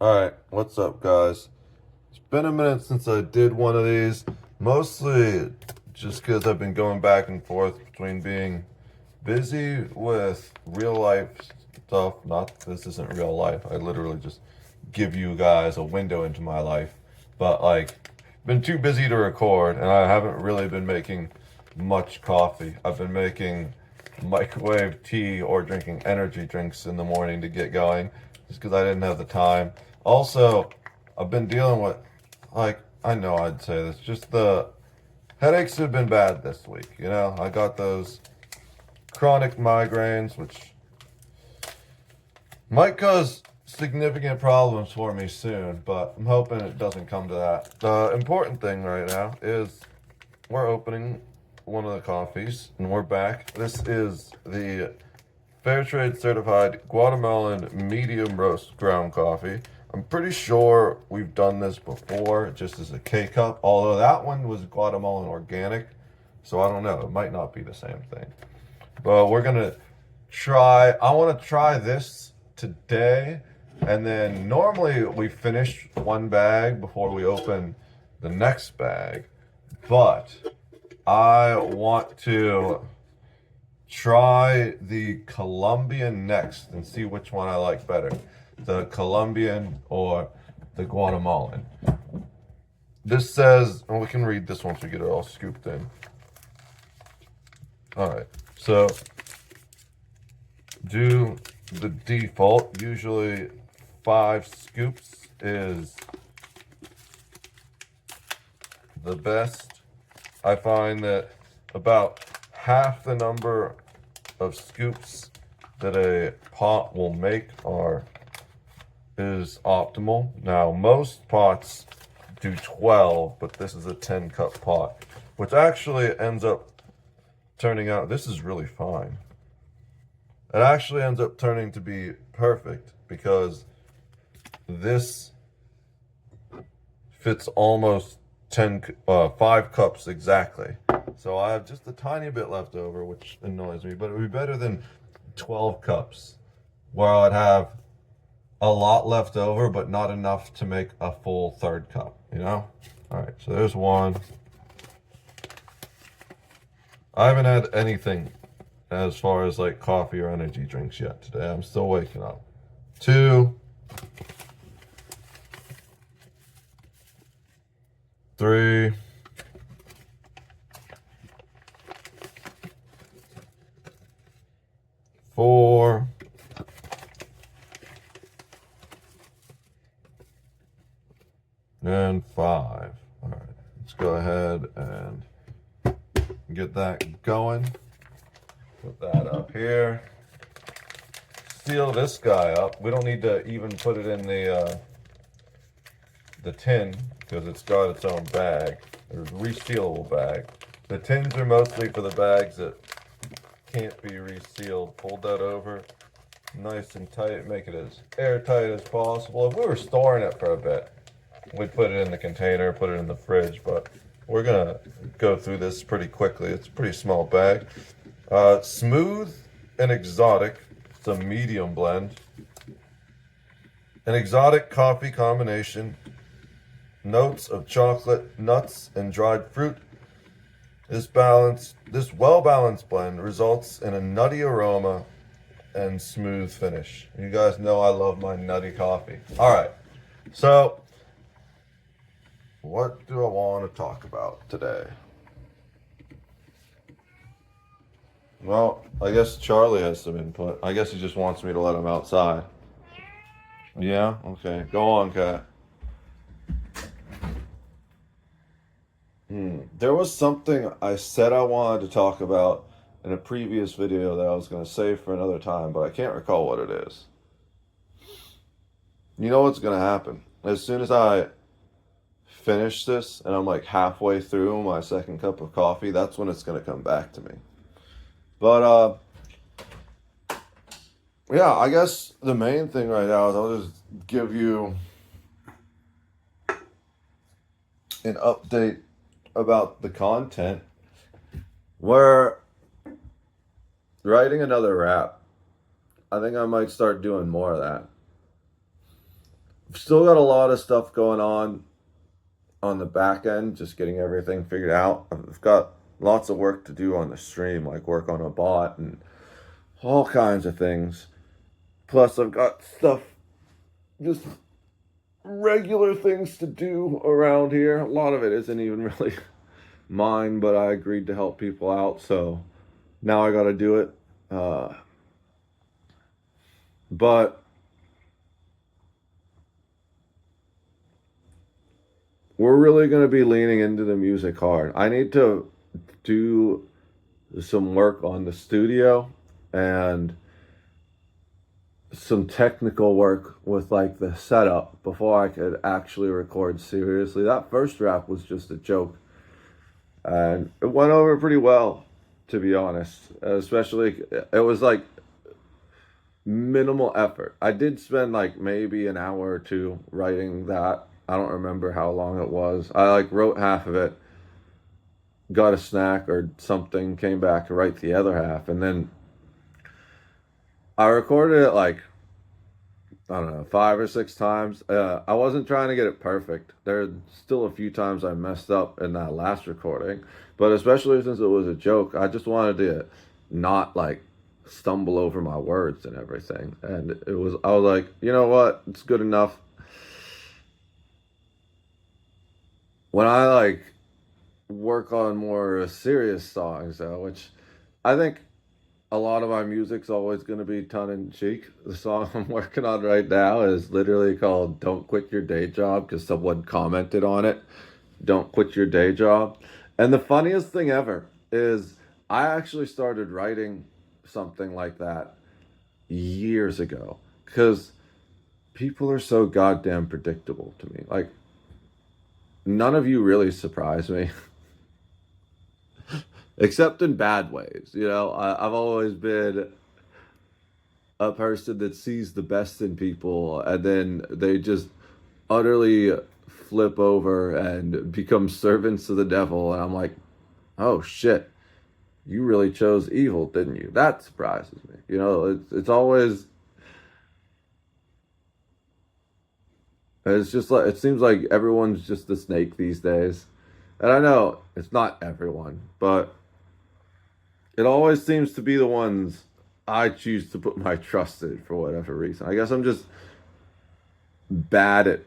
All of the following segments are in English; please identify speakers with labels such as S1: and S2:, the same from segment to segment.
S1: Alright, what's up, guys? It's been a minute since I did one of these, mostly just because I've been going back and forth between being busy with real life stuff. Not, this isn't real life. I literally just give you guys a window into my life. But, been too busy to record, and I haven't really been making much coffee. I've been making microwave tea or drinking energy drinks in the morning to get going, just because I didn't have the time. Also, I've been dealing with, I know I'd say this, just the headaches have been bad this week. I got those chronic migraines, which might cause significant problems for me soon, but I'm hoping it doesn't come to that. The important thing right now is we're opening one of the coffees, and we're back. This is the Fairtrade certified Guatemalan medium roast ground coffee. I'm pretty sure we've done this before, just as a K-cup, although that one was Guatemalan organic, so I don't know, it might not be the same thing. But we're gonna I wanna try this today, and then normally we finish one bag before we open the next bag, but I want to try the Colombian next and see which one I like better, the Colombian or the Guatemalan. This says, and we can read this once we get it all scooped in. All right, so do the default. Usually 5 scoops is the best. I find that about half the number of scoops that a pot will make is optimal. Now, most pots do 12, but this is a 10-cup pot, which actually ends up turning out, this is really fine. It actually ends up turning to be perfect because this fits almost 5 cups exactly. So I have just a tiny bit left over, which annoys me, but it would be better than 12 cups, where I'd have a lot left over, but not enough to make a full 3rd cup, All right, so there's one. I haven't had anything as far as coffee or energy drinks yet today. I'm still waking up. 2, 3, 4, and 5. All right, let's go ahead and get that going. Put that up here. Seal this guy up. We don't need to even put it in the tin because it's got its own bag. There's a resealable bag. The tins are mostly for the bags that can't be resealed. Fold that over nice and tight. Make it as airtight as possible. If we were storing it for a bit, we'd put it in the container, put it in the fridge, but we're gonna go through this pretty quickly. It's a pretty small bag. Smooth and exotic. It's a medium blend. An exotic coffee combination. Notes of chocolate, nuts, and dried fruit. This well-balanced blend results in a nutty aroma and smooth finish. You guys know I love my nutty coffee. All right, so what do I want to talk about today? Well, I guess Charlie has some input. I guess he just wants me to let him outside. Yeah? Okay. Go on, Kat. There was something I said I wanted to talk about in a previous video that I was going to save for another time, but I can't recall what it is. You know what's going to happen? As soon as I finish this and I'm halfway through my 2nd cup of coffee, that's when it's going to come back to me. But, yeah, I guess the main thing right now is I'll just give you an update about the content. We're writing another rap. I think I might start doing more of that. Still got a lot of stuff going on the back end, just getting everything figured out. I've got lots of work to do on the stream, like work on a bot and all kinds of things. Plus, I've got stuff, just regular things to do around here. A lot of it isn't even really mine, but I agreed to help people out, so now I got to do it. But we're really going to be leaning into the music hard. I need to do some work on the studio and some technical work with like the setup before I could actually record seriously. That first rap was just a joke, and it went over pretty well, to be honest. Especially, it was like minimal effort. I did spend like maybe an hour or two writing that. I don't remember how long it was. I like wrote half of it, got a snack or something, came back to write the other half, and then I recorded it like, I don't know, 5 or 6 times. I wasn't trying to get it perfect. There are still a few times I messed up in that last recording, but especially since it was a joke, I just wanted to not like stumble over my words and everything. And I was like, you know what? It's good enough. When I like work on more serious songs, though, which I think a lot of my music's always going to be tongue in cheek. The song I'm working on right now is literally called Don't Quit Your Day Job because someone commented on it. Don't quit your day job. And the funniest thing ever is I actually started writing something like that years ago because people are so goddamn predictable to me. Like, none of you really surprise me. Except in bad ways. I've always been a person that sees the best in people and then they just utterly flip over and become servants of the devil. And I'm like, oh shit, you really chose evil, didn't you? That surprises me. It's always, it's just like, it seems like everyone's just a snake these days. And I know it's not everyone, but it always seems to be the ones I choose to put my trust in for whatever reason. I guess I'm just bad at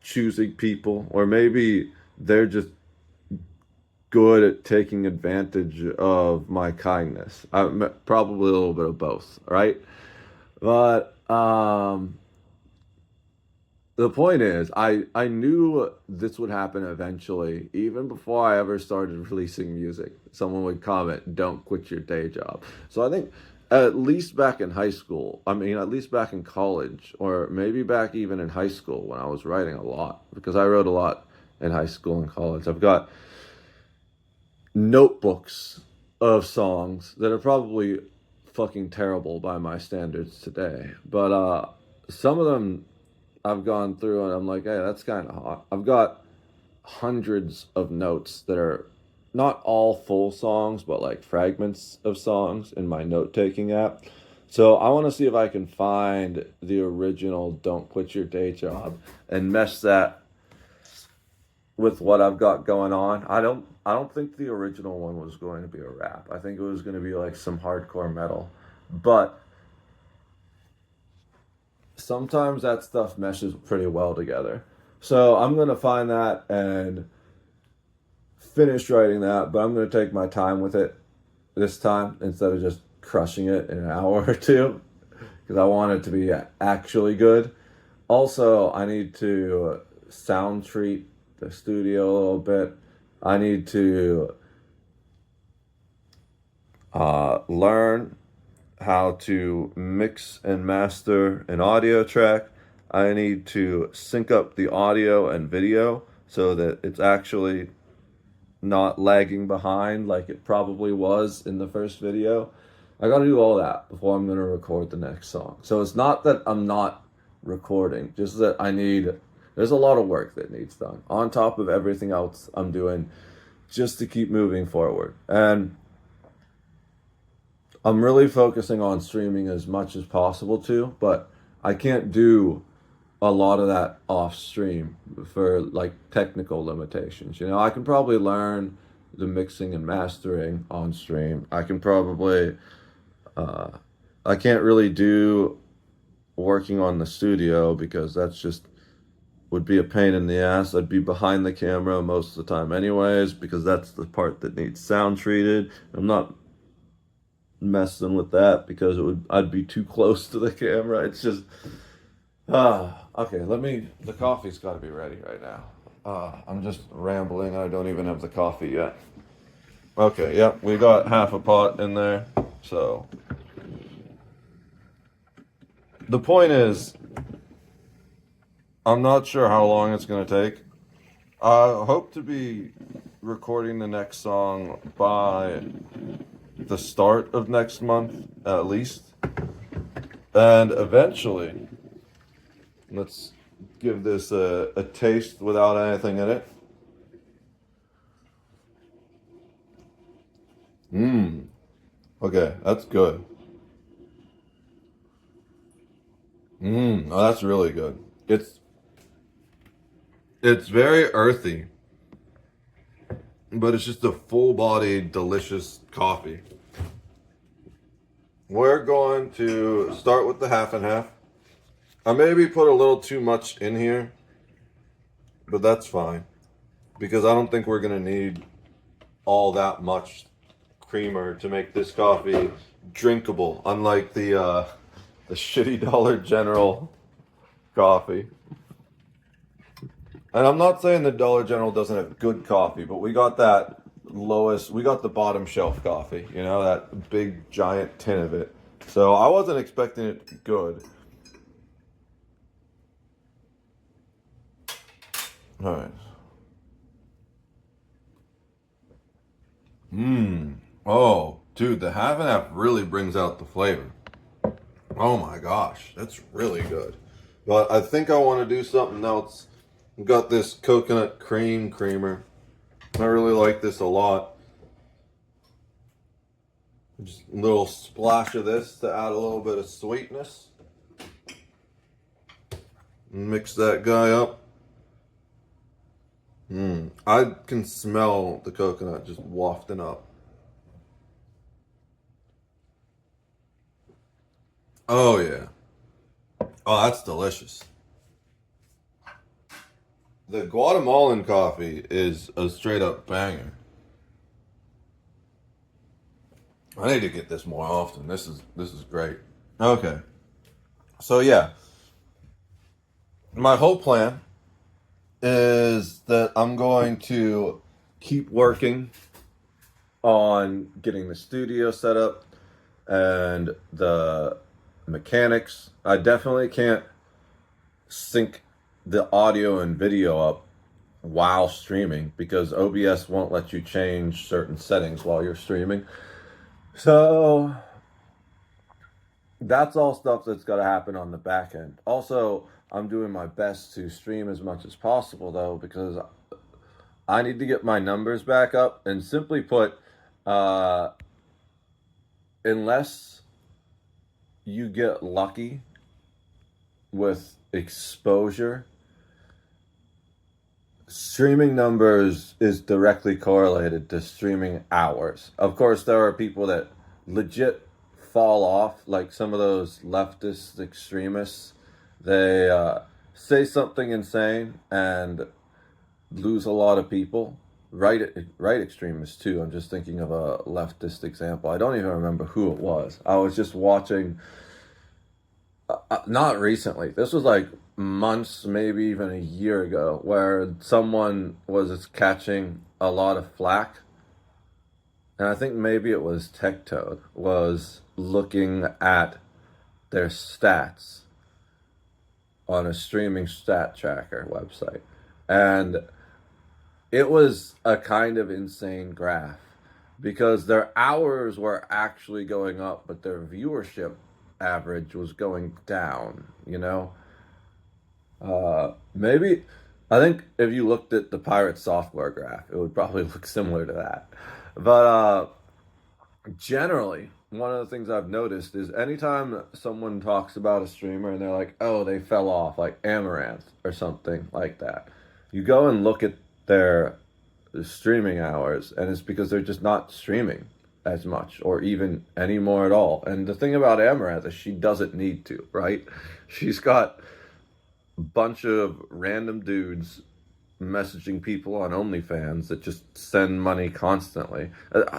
S1: choosing people, or maybe they're just good at taking advantage of my kindness. I'm probably a little bit of both, right? But the point is, I knew this would happen eventually, even before I ever started releasing music. Someone would comment, don't quit your day job. So I think at least back in high school, at least back in college, or maybe back even in high school when I was writing a lot, because I wrote a lot in high school and college. I've got notebooks of songs that are probably fucking terrible by my standards today. But some of them I've gone through and I'm like, hey, that's kind of hot. I've got hundreds of notes that are not all full songs, but like fragments of songs in my note-taking app. So I want to see if I can find the original Don't Quit Your Day Job and mesh that with what I've got going on. I don't think the original one was going to be a rap. I think it was going to be like some hardcore metal. But sometimes that stuff meshes pretty well together. So I'm going to find that and finish writing that, but I'm going to take my time with it this time instead of just crushing it in an hour or two because I want it to be actually good. Also, I need to sound treat the studio a little bit. I need to learn how to mix and master an audio track. I need to sync up the audio and video so that it's actually not lagging behind like it probably was in the first video. I gotta do all that before I'm gonna record the next song. So it's not that I'm not recording, just that there's a lot of work that needs done on top of everything else I'm doing just to keep moving forward. And I'm really focusing on streaming as much as possible too, but I can't do a lot of that off stream for like technical limitations. You know, I can probably learn the mixing and mastering on stream. I can probably, uh, I can't really do working on the studio because that's just would be a pain in the ass. I'd be behind the camera most of the time anyways because that's the part that needs sound treated. I'm not messing with that because I'd be too close to the camera. It's just okay, the coffee's got to be ready right now. I'm just rambling. I don't even have the coffee yet. Okay, yep, we got half a pot in there. So the point is, I'm not sure how long it's going to take. I hope to be recording the next song by the start of next month, at least. And eventually, let's give this a taste without anything in it. Okay, that's good. Oh, that's really good. It's very earthy, but it's just a full-bodied, delicious coffee. We're going to start with the half and half. I maybe put a little too much in here, but that's fine because I don't think we're gonna need all that much creamer to make this coffee drinkable, unlike the shitty Dollar General coffee. And I'm not saying the Dollar General doesn't have good coffee, but we got the bottom shelf coffee, you know, that big giant tin of it. So I wasn't expecting it to be good. All right. Oh, dude, the half and half really brings out the flavor. Oh my gosh, that's really good. But I think I want to do something else. I've got this coconut creamer. I really like this a lot. Just a little splash of this to add a little bit of sweetness. Mix that guy up. I can smell the coconut just wafting up. Oh yeah. Oh, that's delicious. The Guatemalan coffee is a straight up banger. I need to get this more often. This is great. Okay. So yeah, my whole plan is that I'm going to keep working on getting the studio set up and the mechanics. I definitely can't sync the audio and video up while streaming because OBS won't let you change certain settings while you're streaming. So that's all stuff that's got to happen on the back end. Also, I'm doing my best to stream as much as possible though because I need to get my numbers back up. And simply put, unless you get lucky with exposure, streaming numbers is directly correlated to streaming hours. Of course, there are people that legit fall off, like some of those leftist extremists. They say something insane and lose a lot of people. Right extremists too. I'm just thinking of a leftist example. I don't even remember who it was. I was just watching, not recently. This was like months, maybe even a year ago, where someone was catching a lot of flack. And I think maybe it was Tectoad was looking at their stats on a streaming stat tracker website. And it was a kind of insane graph because their hours were actually going up, but their viewership average was going down, you know? Maybe, I think if you looked at the Pirate software graph, it would probably look similar to that. But generally, one of the things I've noticed is anytime someone talks about a streamer and they're like, oh, they fell off, like Amaranth or something like that, you go and look at their streaming hours, and it's because they're just not streaming as much or even anymore at all. And the thing about Amaranth is she doesn't need to, right? She's got a bunch of random dudes messaging people on OnlyFans that just send money constantly.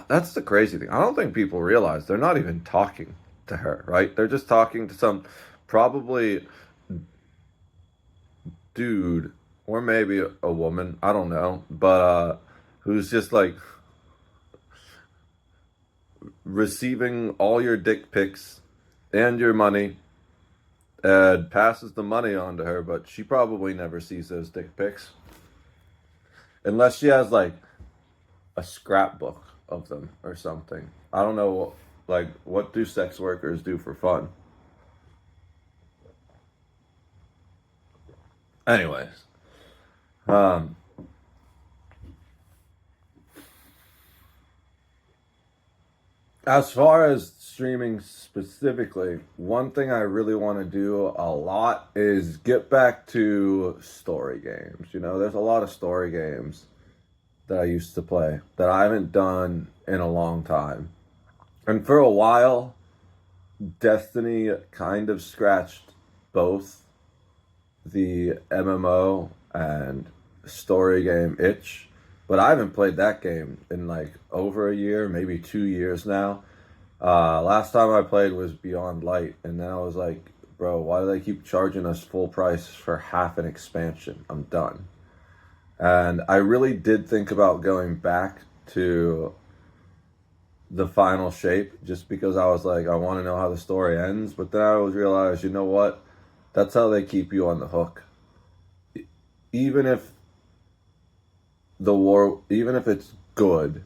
S1: That's the crazy thing. I don't think people realize they're not even talking to her, right? They're just talking to some probably dude or maybe a woman, I don't know, but who's just like receiving all your dick pics and your money and passes the money on to her, but she probably never sees those dick pics unless she has like a scrapbook of them or something. I don't know, like, what do sex workers do for fun? Anyways, um, as far as streaming specifically, one thing I really want to do a lot is get back to story games. You know, there's a lot of story games that I used to play that I haven't done in a long time. And for a while, Destiny kind of scratched both the MMO and story game itch, but I haven't played that game in like over a year, maybe 2 years now. Last time I played was Beyond Light, and then I was like, bro, why do they keep charging us full price for half an expansion? I'm done. And I really did think about going back to the final shape just because I was like, I want to know how the story ends. But then I always realized, you know what? That's how they keep you on the hook. Even if even if it's good,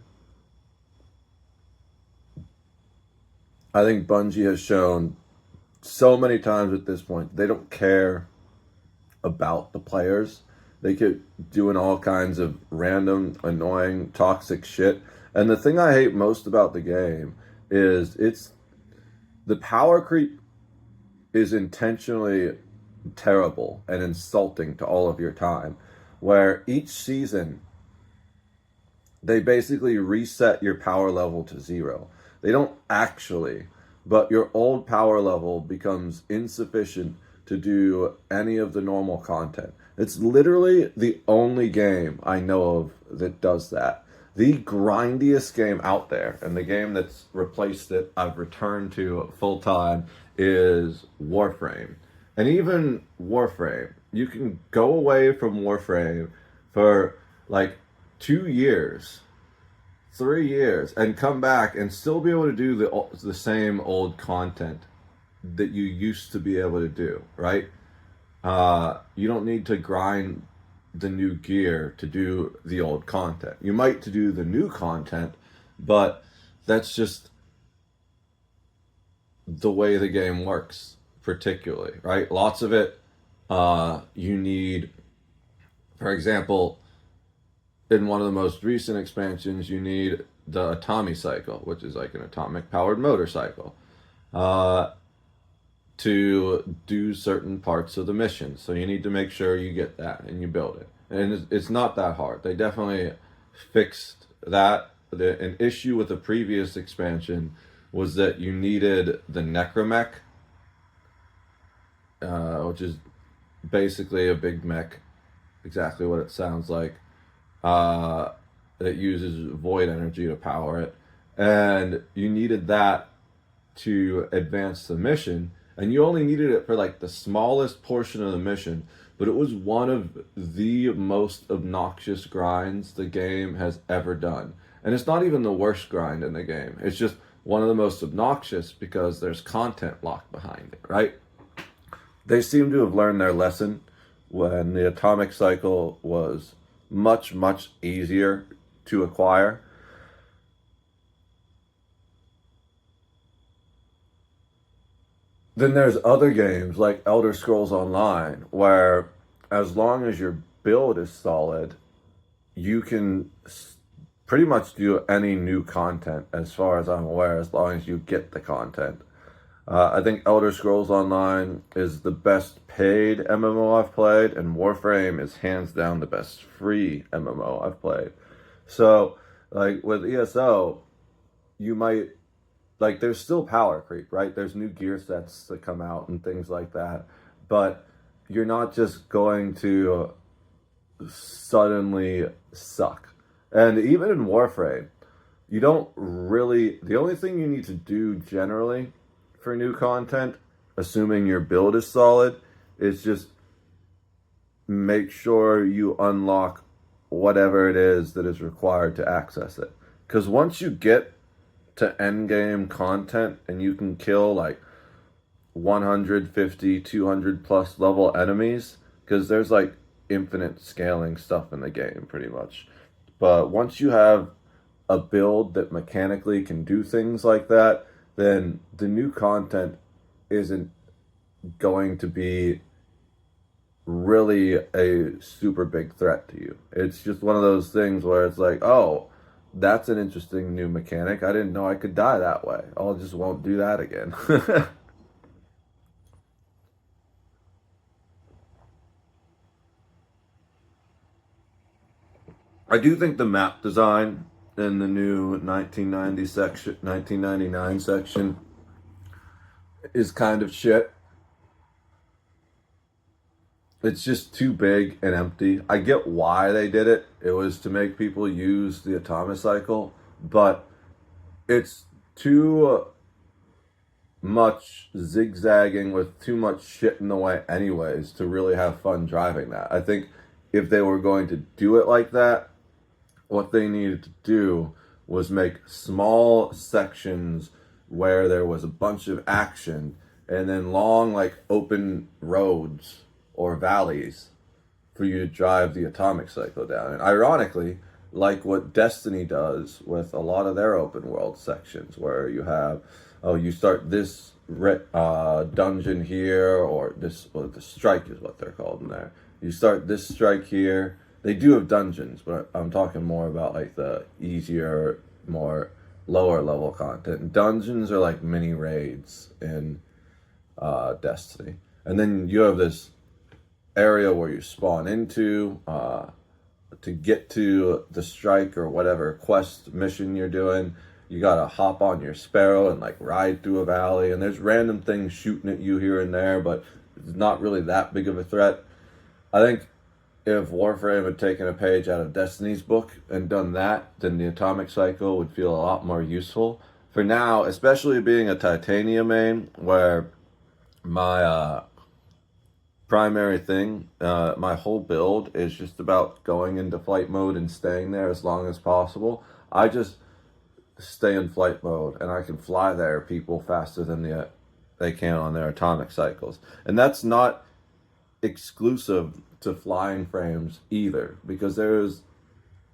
S1: I think Bungie has shown so many times at this point they don't care about the players. They keep doing all kinds of random, annoying, toxic shit. And the thing I hate most about the game is it's the power creep is intentionally terrible and insulting to all of your time. Where each season they basically reset your power level to zero. They don't actually, but your old power level becomes insufficient to do any of the normal content. It's literally the only game I know of that does that. The grindiest game out there, and the game that's replaced it, I've returned to full time, is Warframe. And even Warframe, you can go away from Warframe for like 2 years, 3 years, and come back and still be able to do the same old content that you used to be able to do, right? You don't need to grind the new gear to do the old content. You might to do the new content, but that's just the way the game works, particularly, right? Lots of it, you need, for example, in one of the most recent expansions, you need the Atomic cycle, which is like an atomic powered motorcycle, to do certain parts of the mission. So you need to make sure you get that and you build it. And it's not that hard. They definitely fixed that. An issue with the previous expansion was that you needed the Necromech, which is basically a big mech, exactly what it sounds like. That uses void energy to power it, and you needed that to advance the mission, and you only needed it for like the smallest portion of the mission, but it was one of the most obnoxious grinds the game has ever done. And it's not even the worst grind in the game, it's just one of the most obnoxious because there's content locked behind it, right? They seem to have learned their lesson when the atomic cycle was much, much easier to acquire. Then there's other games like Elder Scrolls Online, where as long as your build is solid, you can pretty much do any new content as far as I'm aware, as long as you get the content. I think Elder Scrolls Online is the best paid MMO I've played, and Warframe is hands down the best free MMO I've played. So, like with ESO, you might like there's still power creep, right? There's new gear sets that come out and things like that, but you're not just going to suddenly suck. And even in Warframe, you don't really. The only thing you need to do generally for new content, assuming your build is solid, is just make sure you unlock whatever it is that is required to access it. Because once you get to end game content and you can kill like 150, 200 plus level enemies, because there's like infinite scaling stuff in the game pretty much. But once you have a build that mechanically can do things like that, then the new content isn't going to be really a super big threat to you. It's just one of those things where it's like, oh, that's an interesting new mechanic. I didn't know I could die that way. I'll just won't do that again. I do think the map design in the new 1990 section, 1999 section is kind of shit. It's just too big and empty. I get why they did it. It was to make people use the atomic cycle, but it's too much zigzagging with too much shit in the way anyways to really have fun driving that. I think if they were going to do it like that, what they needed to do was make small sections where there was a bunch of action and then long like open roads or valleys for you to drive the atomic cycle down. And ironically, like what Destiny does with a lot of their open world sections, where you have, oh, you start this dungeon here, or this, well, the strike is what they're called in there. You start this strike here. They do have dungeons, but I'm talking more about like the easier, more lower level content. Dungeons are like mini raids in Destiny. And then you have this area where you spawn into to get to the strike or whatever quest mission you're doing. You gotta hop on your sparrow and like ride through a valley, and there's random things shooting at you here and there, but it's not really that big of a threat. I think if Warframe had taken a page out of Destiny's book and done that, then the atomic cycle would feel a lot more useful. For now, especially being a titanium main, where my primary thing, my whole build is just about going into flight mode and staying there as long as possible. I just stay in flight mode and I can fly there people faster than they can on their atomic cycles. And that's not exclusive to flying frames either, because there's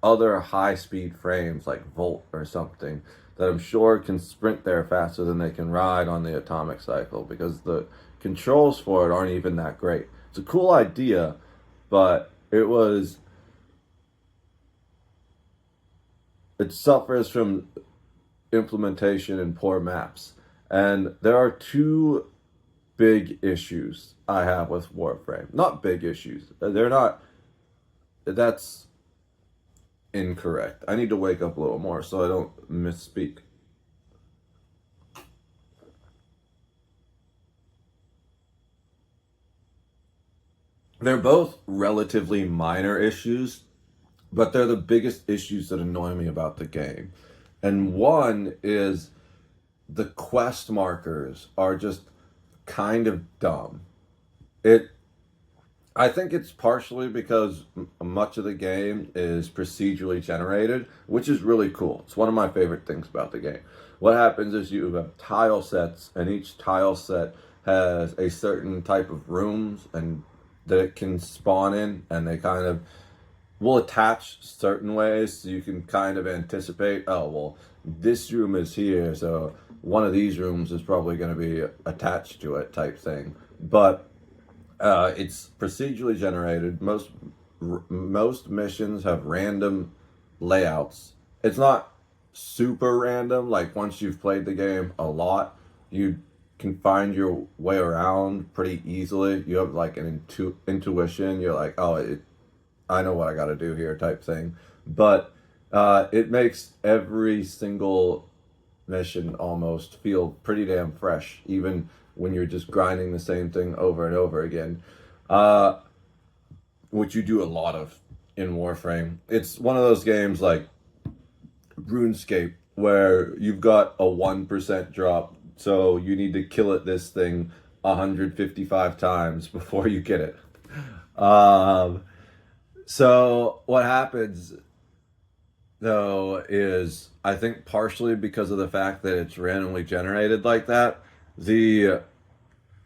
S1: other high speed frames like Volt or something that I'm sure can sprint there faster than they can ride on the atomic cycle, because the controls for it aren't even that great. It's a cool idea, but it suffers from implementation and poor maps. And there are two big issues I have with Warframe. Not big issues. They're not. That's incorrect. I need to wake up a little more so I don't misspeak. They're both relatively minor issues, but they're the biggest issues that annoy me about the game. And one is the quest markers are just kind of dumb. It I think it's partially because much of the game is procedurally generated, which is really cool. It's one of my favorite things about the game. What happens is you have tile sets, and each tile set has a certain type of rooms and that it can spawn in, and they kind of will attach certain ways, so you can kind of anticipate, oh, well, this room is here, so one of these rooms is probably going to be attached to it type thing. But it's procedurally generated. Most missions have random layouts it's not super random. Like once you've played the game a lot, you can find your way around pretty easily. You have like an intuition. You're like, oh, I know what I got to do here, type thing. But it makes every single mission almost feel pretty damn fresh, even when you're just grinding the same thing over and over again. Uh, which you do a lot of in Warframe. It's one of those games like RuneScape where you've got a 1% drop, so you need to kill it this thing 155 times before you get it. Um, so what happens though is I think partially because of the fact that it's randomly generated like that, the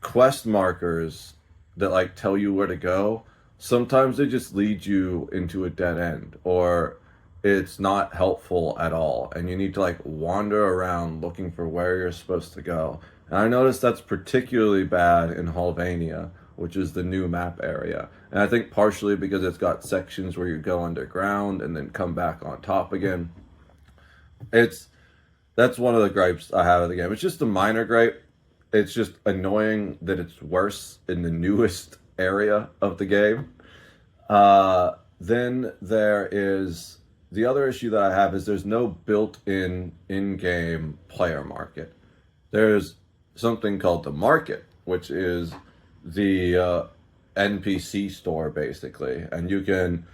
S1: quest markers that like tell you where to go, sometimes they just lead you into a dead end or it's not helpful at all and you need to like wander around looking for where you're supposed to go. And I noticed that's particularly bad in Halvania, which is the new map area. And I think partially because it's got sections where you go underground and then come back on top again. It's That's one of the gripes I have of the game. It's just a minor gripe. It's just annoying that it's worse in the newest area of the game. Then there is the other issue that I have is there's no built-in in-game player market. There's something called the market, which is the NPC store basically, and you can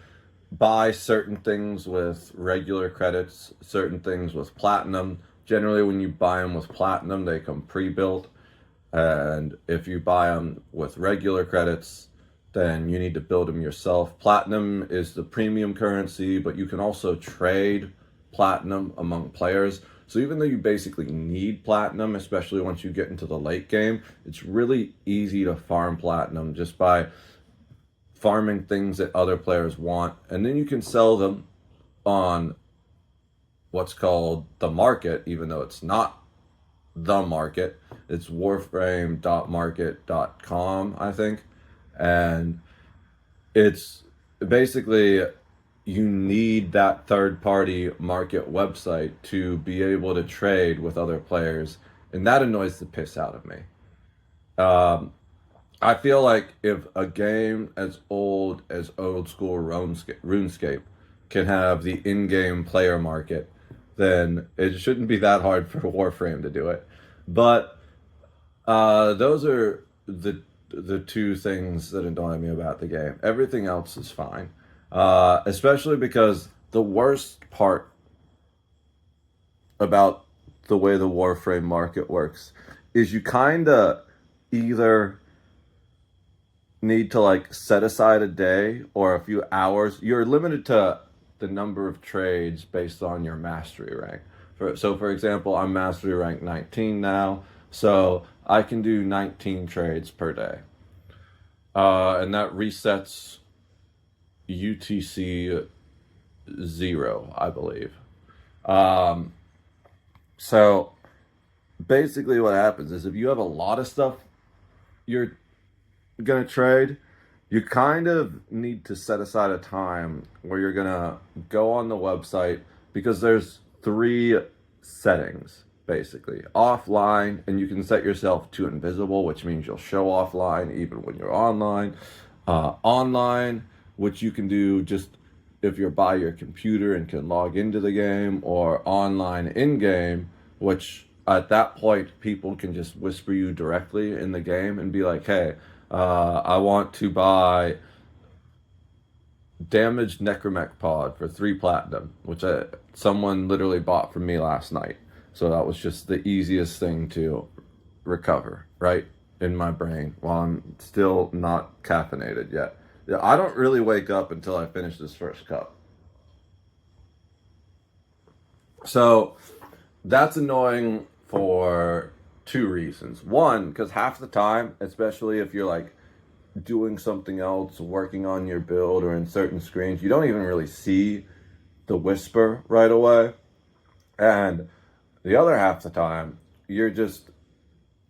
S1: buy certain things with regular credits, certain things with platinum. Generally, when you buy them with platinum, they come pre-built. And if you buy them with regular credits, then you need to build them yourself. Platinum is the premium currency, but you can also trade platinum among players. So even though you basically need platinum, especially once you get into the late game, it's really easy to farm platinum just by farming things that other players want, and then you can sell them on what's called the market, even though it's not the market. It's warframe.market.com, I think. And it's basically you need that third party market website to be able to trade with other players. And that annoys the piss out of me. I feel like if a game as old school RuneScape can have the in-game player market, then it shouldn't be that hard for Warframe to do it. But those are the two things that annoy me about the game. Everything else is fine, especially because the worst part about the way the Warframe market works is you kind of either need to like set aside a day or a few hours. You're limited to the number of trades based on your mastery rank. For example, I'm mastery rank 19 now, so I can do 19 trades per day. And that resets UTC 0, I believe. So basically what happens is if you have a lot of stuff you're gonna trade, you kind of need to set aside a time where you're gonna go on the website, because there's three settings basically: offline, and you can set yourself to invisible, which means you'll show offline even when you're online. Online, which you can do just if you're by your computer and can log into the game, or online in game, which at that point people can just whisper you directly in the game and be like, hey, I want to buy damaged necromech pod for 3 platinum, which someone literally bought from me last night. So that was just the easiest thing to recover, right, in my brain while I'm still not caffeinated yet. Yeah, I don't really wake up until I finish this first cup. So that's annoying for 2 reasons. One, because half the time, especially if you're like doing something else, working on your build or in certain screens, you don't even really see the whisper right away. And the other half the time, you're just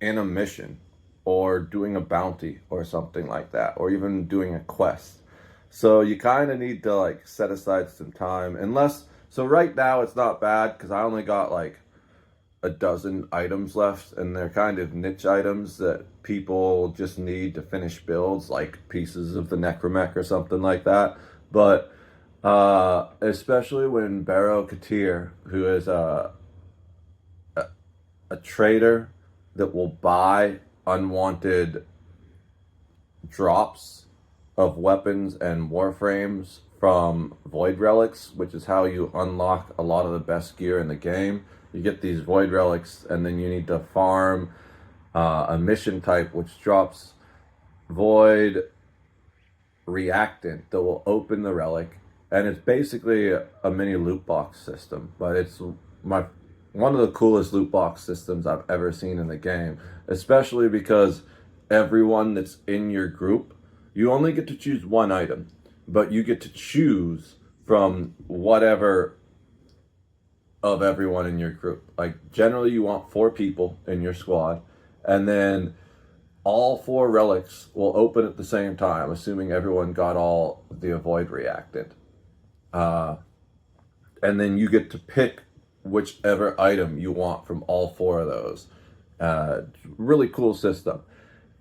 S1: in a mission or doing a bounty or something like that, or even doing a quest. So you kind of need to like set aside some time, unless So right now it's not bad because I only got like a dozen items left, and they're kind of niche items that people just need to finish builds, like pieces of the Necromech or something like that. But especially when Barrow Katir, who is a trader that will buy unwanted drops of weapons and warframes from void relics, which is how you unlock a lot of the best gear in the game. You get these void relics, and then you need to farm a mission type which drops void reactant that will open the relic, and it's basically a mini loot box system. But it's my one of the coolest loot box systems I've ever seen in the game, especially because everyone that's in your group, you only get to choose one item, but you get to choose from whatever of everyone in your group. Like generally you want 4 people in your squad, and then all 4 relics will open at the same time, assuming everyone got all the avoid reactant. And then you get to pick whichever item you want from all 4 of those. Really cool system.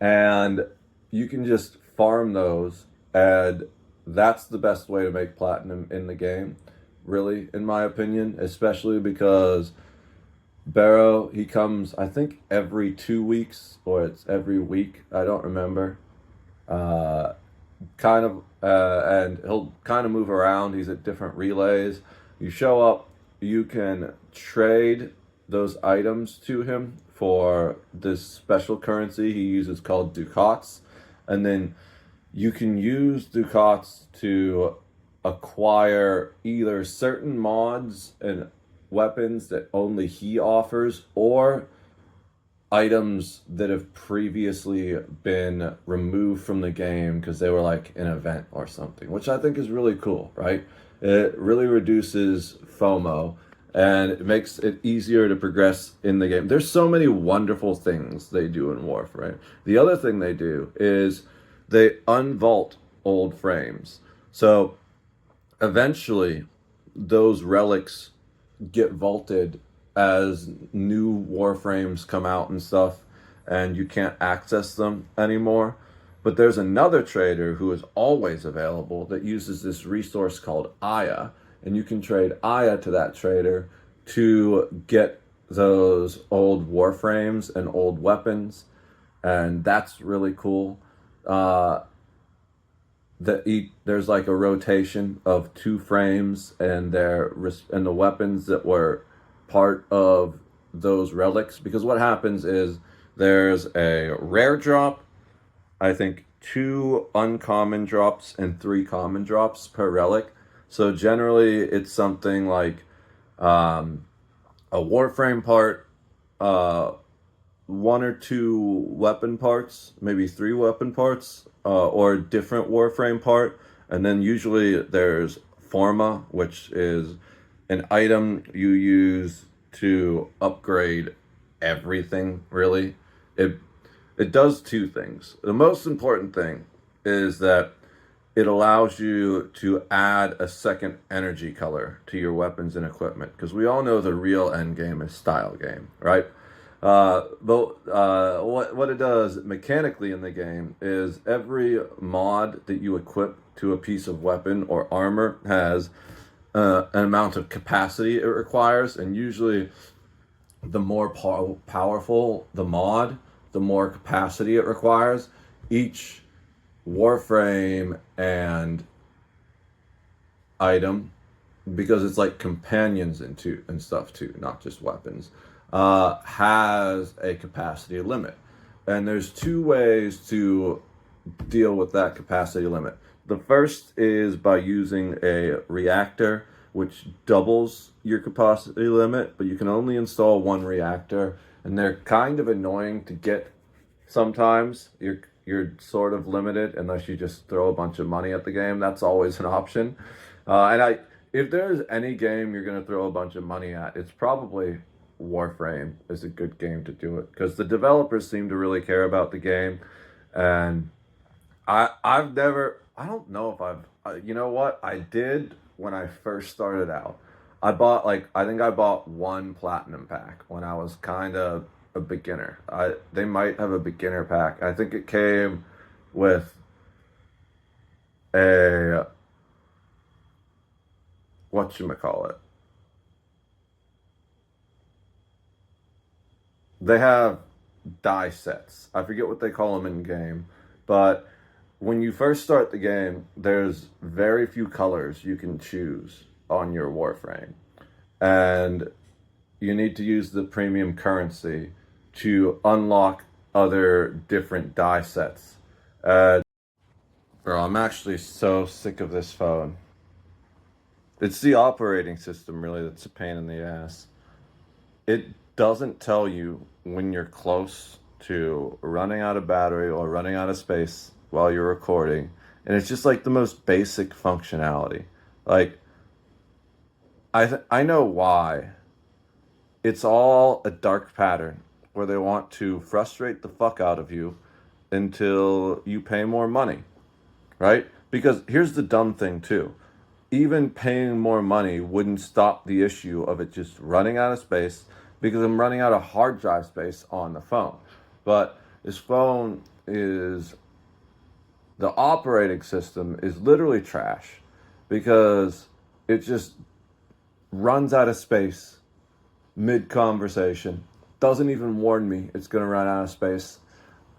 S1: And you can just farm those, and that's the best way to make platinum in the game, really, in my opinion, especially because Barrow, he comes, I think, every 2 weeks, or it's every week. I don't remember. Uh, and he'll kind of move around. He's at different relays. You show up, you can trade those items to him for this special currency he uses called ducats. And then you can use ducats to acquire either certain mods and weapons that only he offers, or items that have previously been removed from the game because they were like an event or something, which I think is really cool, right? It really reduces FOMO, and it makes it easier to progress in the game. There's so many wonderful things they do in Warframe. The other thing they do is they unvault old frames. So eventually those relics get vaulted as new warframes come out and stuff, and you can't access them anymore. But there's another trader who is always available that uses this resource called Aya, and you can trade Aya to that trader to get those old warframes and old weapons, and that's really cool. Uh, there's like a rotation of 2 frames, and the weapons that were part of those relics, because what happens is there's a rare drop, I think 2 uncommon drops and 3 common drops per relic. So generally it's something like a warframe part, uh, 1 or 2 weapon parts, maybe 3 weapon parts, or a different warframe part. And then usually there's forma, which is an item you use to upgrade everything, really. It does 2 things. The most important thing is that it allows you to add a second energy color to your weapons and equipment, because we all know the real end game is style game, right? What it does mechanically in the game is every mod that you equip to a piece of weapon or armor has an amount of capacity it requires, and usually the more powerful the mod, the more capacity it requires. Each warframe and item, because it's like companions and stuff too, not just weapons, has a capacity limit. And there's 2 ways to deal with that capacity limit. The first is by using a reactor, which doubles your capacity limit, but you can only install 1 reactor, and they're kind of annoying to get sometimes. You're sort of limited unless you just throw a bunch of money at the game. That's always an option. If there's any game you're going to throw a bunch of money at, it's probably Warframe is a good game to do it, because the developers seem to really care about the game. And I've never, I don't know if I've, you know what, I did when I first started out. I think I bought one platinum pack when I was kind of a beginner. They might have a beginner pack. I think it came with a whatchamacallit. They have die sets. I forget what they call them in game, but when you first start the game, there's very few colors you can choose on your Warframe. And you need to use the premium currency to unlock other different die sets. Bro, I'm actually so sick of this phone. It's the operating system, really, that's a pain in the ass. It doesn't tell you when you're close to running out of battery or running out of space while you're recording. And it's just like the most basic functionality. Like, I know why. It's all a dark pattern where they want to frustrate the fuck out of you until you pay more money, right? Because here's the dumb thing, too. Even paying more money wouldn't stop the issue of it just running out of space because I'm running out of hard drive space on the phone. But this phone is, the operating system is literally trash because it just runs out of space mid conversation. Doesn't even warn me it's going to run out of space.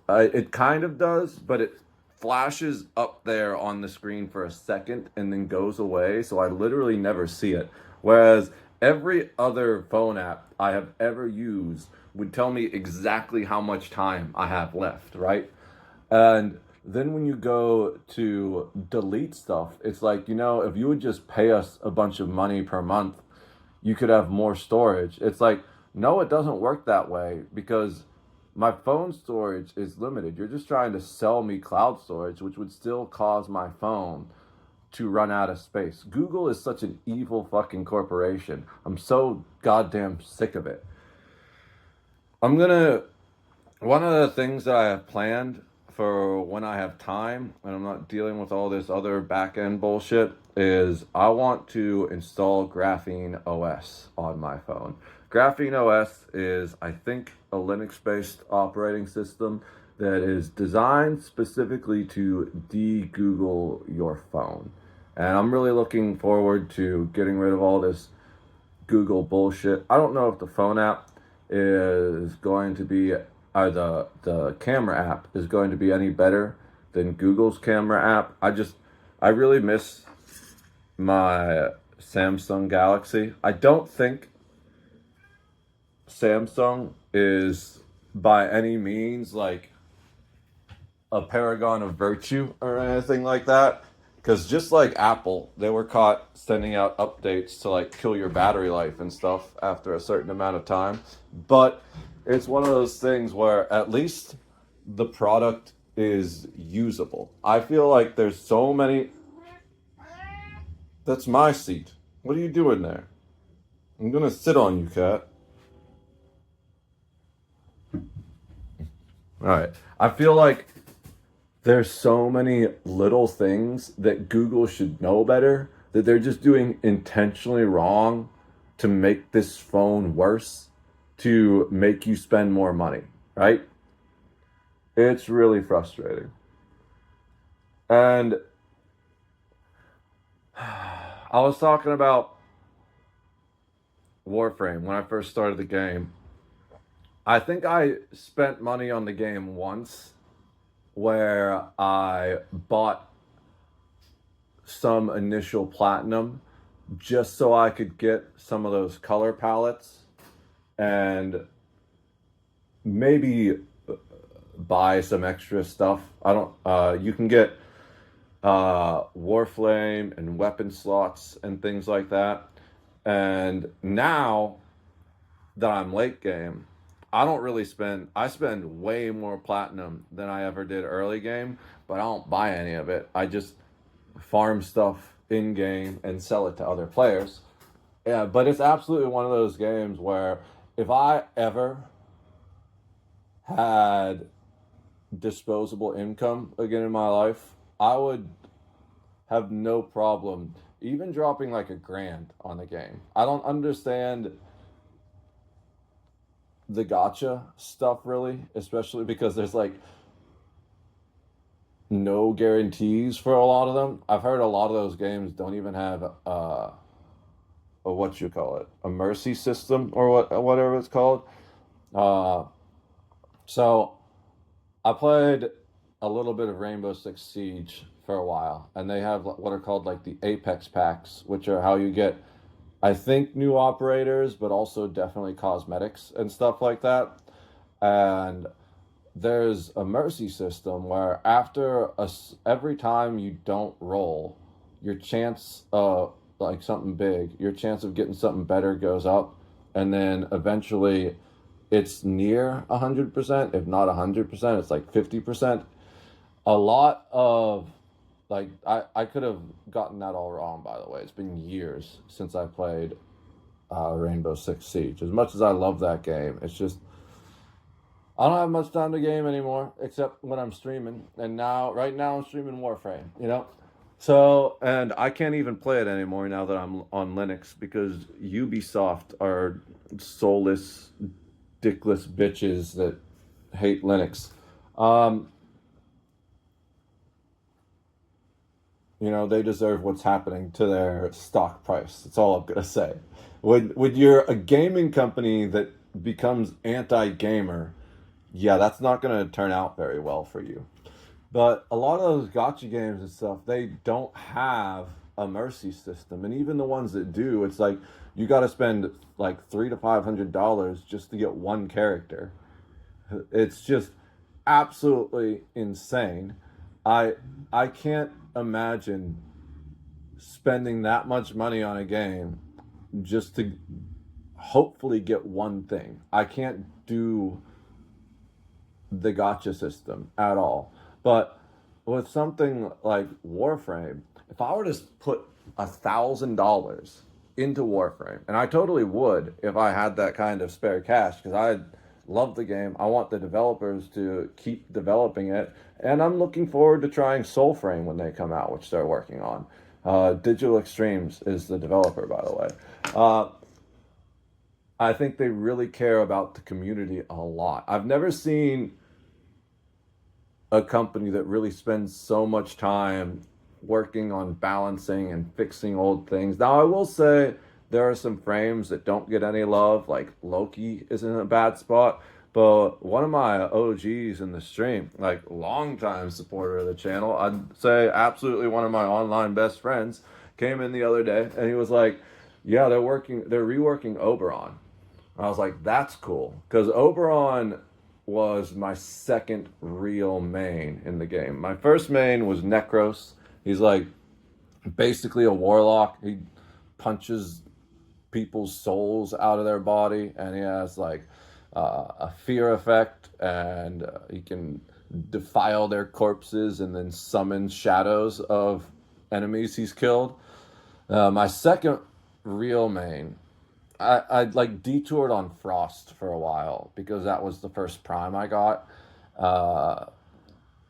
S1: It kind of does, but it flashes up there on the screen for a second and then goes away. So I literally never see it. Whereas every other phone app I have ever used would tell me exactly how much time I have left, right? And then when you go to delete stuff, it's like, if you would just pay us a bunch of money per month, you could have more storage. It's like, no, it doesn't work that way because my phone storage is limited. You're just trying to sell me cloud storage, which would still cause my phone to run out of space. Google is such an evil fucking corporation. I'm so goddamn sick of it. One of the things that I have planned for when I have time and I'm not dealing with all this other back end bullshit is I want to install Graphene OS on my phone. Graphene OS is, I think, a Linux based operating system that is designed specifically to de-Google your phone. And I'm really looking forward to getting rid of all this Google bullshit. I don't know if the phone app is going to be, or the camera app is going to be any better than Google's camera app. I really miss my Samsung Galaxy. I don't think Samsung is by any means like a paragon of virtue or anything like that. Because just like Apple, they were caught sending out updates to like kill your battery life and stuff after a certain amount of time. But it's one of those things where at least the product is usable. I feel like there's so many. That's my seat. What are you doing there? I'm gonna sit on you, cat. All right. I feel like there's so many little things that Google should know better that they're just doing intentionally wrong to make this phone worse, to make you spend more money, right? It's really frustrating. And I was talking about Warframe when I first started the game. I think I spent money on the game once where I bought some initial platinum just so I could get some of those color palettes and maybe buy some extra stuff. I don't you can get Warframe and weapon slots and things like that. And now that I'm late game, I spend way more platinum than I ever did early game, but I don't buy any of it. I just farm stuff in game and sell it to other players. Yeah, but it's absolutely one of those games where if I ever had disposable income again in my life, I would have no problem
S2: even dropping like $1,000 on the game. I don't understand the gotcha stuff really, especially because there's like no guarantees for a lot of them. I've heard a lot of those games don't even have a what you call it, a mercy system or whatever it's called. Uh, so I played a little bit of Rainbow Six Siege for a while, and they have what are called like the Apex packs, which are how you get, I think, new operators, but also definitely cosmetics and stuff like that. And there's a mercy system where every time you don't roll, your chance of like something big, your chance of getting something better goes up, and then eventually it's near 100%, if not 100%, it's like 50%. A lot of like I could have gotten that all wrong, by the way. It's been years since I played Rainbow Six Siege. As much as I love that game, it's just I don't have much time to game anymore, except when I'm streaming. And right now, I'm streaming Warframe. So, and I can't even play it anymore now that I'm on Linux because Ubisoft are soulless, dickless bitches that hate Linux. Um, they deserve what's happening to their stock price. That's all I'm gonna say. When you're a gaming company that becomes anti-gamer, yeah, that's not gonna turn out very well for you. But a lot of those gotcha games and stuff, they don't have a mercy system, and even the ones that do, it's like you got to spend like $300 to $500 just to get one character. It's just absolutely insane. I I can't imagine spending that much money on a game just to hopefully get one thing. I can't do the gotcha system at all. But with something like Warframe, if I were to put $1,000 into Warframe, and I totally would if I had that kind of spare cash, because I love the game. I want the developers to keep developing it, and I'm looking forward to trying Soulframe when they come out, which they're working on. Digital Extremes is the developer, by the way. Uh, I think they really care about the community a lot. I've never seen a company that really spends so much time working on balancing and fixing old things. Now, I will say there are some frames that don't get any love, like Loki is in a bad spot. But one of my OGs in the stream, like longtime supporter of the channel, I'd say absolutely one of my online best friends, came in the other day and he was like, "Yeah, they're reworking Oberon." I was like, "That's cool," because Oberon was my second real main in the game. My first main was Necros. He's like basically a warlock. He punches people's souls out of their body, and he has like a fear effect, and he can defile their corpses and then summon shadows of enemies he's killed. My second real main, I like detoured on Frost for a while because that was the first Prime I got. Uh,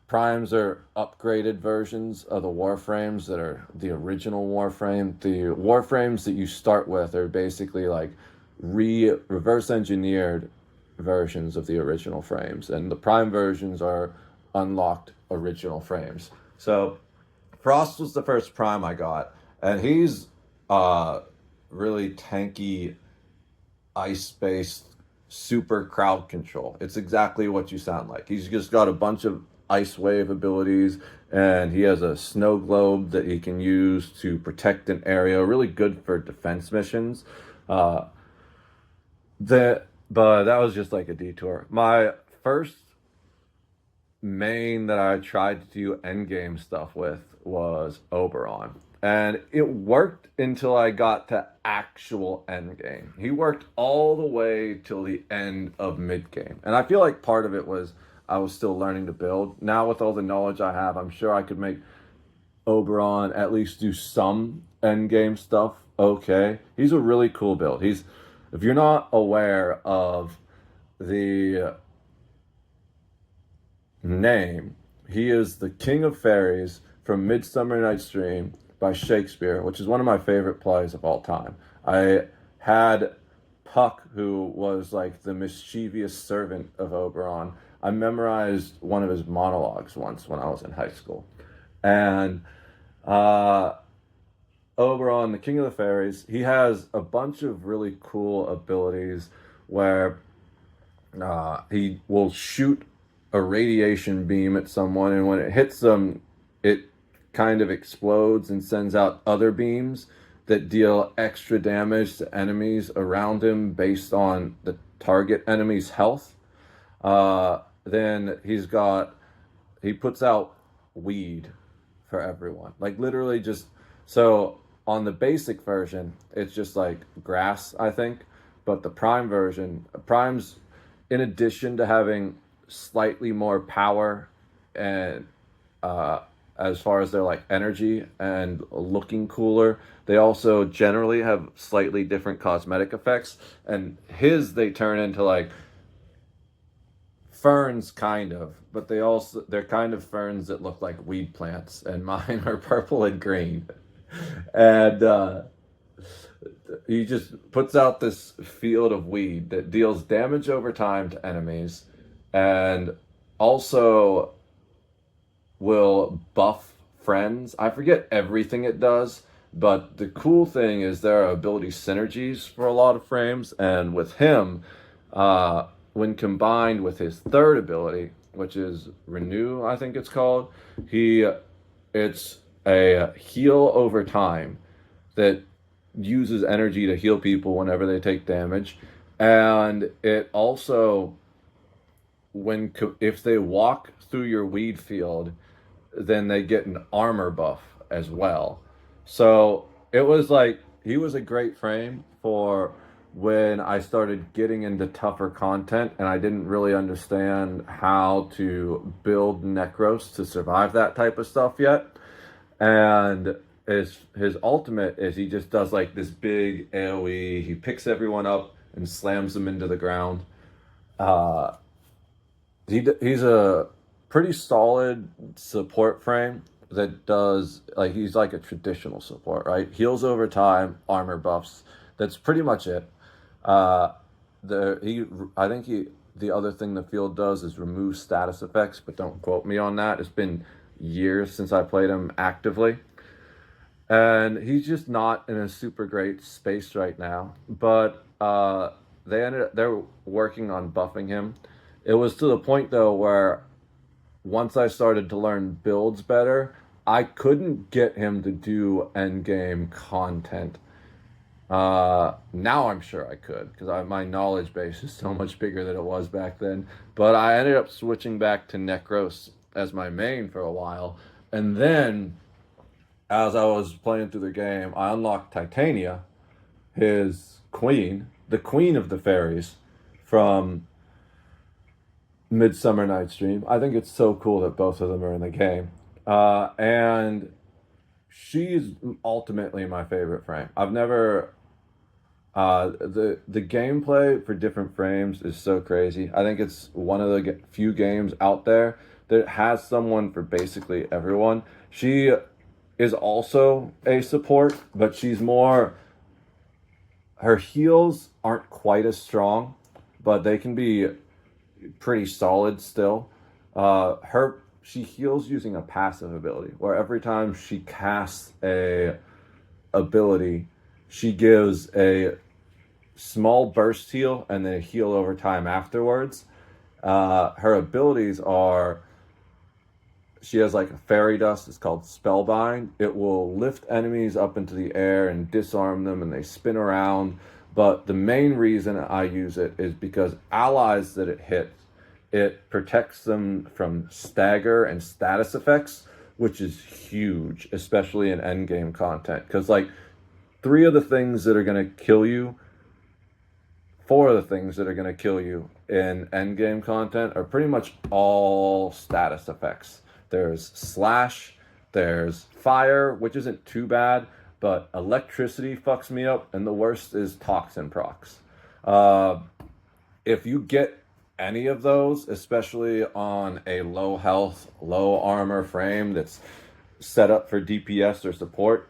S2: Primes are upgraded versions of the Warframes that are the original Warframe. The Warframes that you start with are basically like reverse engineered versions of the original frames, and the Prime versions are unlocked original frames. So Frost was the first Prime I got, and he's uh, really tanky, ice based, super crowd control. It's exactly what you sound like. He's just got a bunch of ice wave abilities, and he has a snow globe that he can use to protect an area. Really good for defense missions. Uh, but that was just like a detour. My first main that I tried to do endgame stuff with was Oberon. And it worked until I got to actual endgame. He worked all the way till the end of midgame. And I feel like part of it was I was still learning to build. Now, with all the knowledge I have, I'm sure I could make Oberon at least do some endgame stuff okay. He's a really cool build. If you're not aware of the name, he is the King of Fairies from Midsummer Night's Dream, by Shakespeare, which is one of my favorite plays of all time. I had Puck, who was like the mischievous servant of Oberon. I memorized one of his monologues once when I was in high school. And uh, Oberon, the king of the fairies, he has a bunch of really cool abilities where he will shoot a radiation beam at someone, and when it hits them, it kind of explodes and sends out other beams that deal extra damage to enemies around him based on the target enemy's health. Then he puts out weed for everyone. Like literally just so on the basic version, it's just like grass, I think. But the prime version, prime's in addition to having slightly more power and as far as their like energy and looking cooler, they also generally have slightly different cosmetic effects. And his they turn into like ferns kind of, but they're kind of ferns that look like weed plants, and mine are purple and green. And he just puts out this field of weed that deals damage over time to enemies and also will buff friends. I forget everything it does, but the cool thing is there are ability synergies for a lot of frames, and with him, when combined with his third ability, which is Renew, I think it's called, it's a heal over time that uses energy to heal people whenever they take damage, and it also if they walk through your weed field, then they get an armor buff as well. So it was like he was a great frame for when I started getting into tougher content and I didn't really understand how to build Necros to survive that type of stuff yet. And his ultimate is he just does like this big AoE. He picks everyone up and slams them into the ground. Uh, he's a pretty solid support frame that does like he's like a traditional support, right? Heals over time, armor buffs. That's pretty much it. Uh, I think the other thing the field does is remove status effects, but don't quote me on that. It's been years since I played him actively, and he's just not in a super great space right now. But they're working on buffing him. It was to the point though where once I started to learn builds better, I couldn't get him to do end game content. Now I'm sure I could because my knowledge base is so much bigger than it was back then. But I ended up switching back to Necros as my main for a while, and then as I was playing through the game, I unlocked Titania, his queen, the queen of the fairies, from Midsummer Night's Dream. I think it's so cool that both of them are in the game. And she's ultimately my favorite frame. I've never the gameplay for different frames is so crazy. I think it's one of the few games out there that has someone for basically everyone. She is also a support, but she's more her heals aren't quite as strong, but they can be pretty solid still. She heals using a passive ability, where every time she casts a ability, she gives a small burst heal and then a heal over time afterwards. Her abilities are she has like a fairy dust. It's called Spellbind. It will lift enemies up into the air and disarm them, and they spin around. But the main reason I use it is because allies that it hits, it protects them from stagger and status effects, which is huge, especially in endgame content. Because like three of the things that are going to kill you, four of the things that are going to kill you in endgame content are pretty much all status effects. There's slash, there's fire, which isn't too bad, but electricity fucks me up, and the worst is toxin procs. If you get any of those, especially on a low health, low armor frame that's set up for DPS or support,